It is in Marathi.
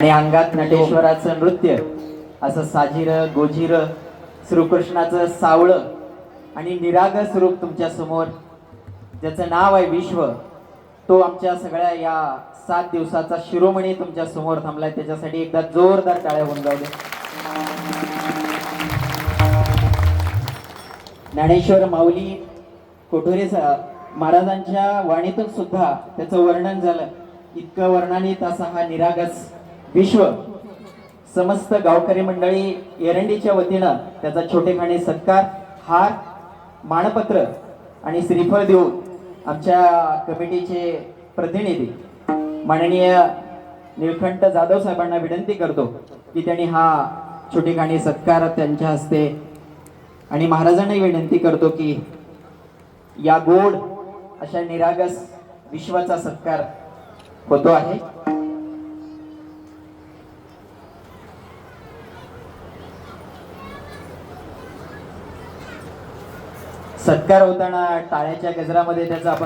आणि अंगात नटेश्वराचं नृत्य असं साजिर गोजिर श्रीकृष्णाचं सावळं आणि निरागस रूप तुमच्या समोर, ज्याचं नाव आहे विश्व, तो आमच्या सगळ्या या 7 दिवसाचा शिरोमणी तुमच्या समोर थांबलाय. त्याच्यासाठी एकदा जोरदार टाळ्या होऊन जाऊ दे. ज्ञानेश्वर माऊली कोठोरे महाराजांच्या वाणीतून सुद्धा त्याचं वर्णन झालं. इतकं वर्णनित असा हा निरागस विश्व, समस्त गावकरी मंडळी एरंडीच्या वतीनं त्याचा छोटेखानी सत्कार, हार, मानपत्र आणि श्रीफळ देऊन आमच्या कमिटीचे प्रतिनिधी माननीय निळकंठ जाधव साहेबांना विनंती करतो की त्यांनी हा छोटेखानी सत्कार त्यांच्या हस्ते, आणि महाराजांनाही विनंती करतो की या गोड अशा निरागस विश्वाचा सत्कार होतो आहे. सत्कार होताना टाळ्याच्या गजरामध्ये त्याचा आपण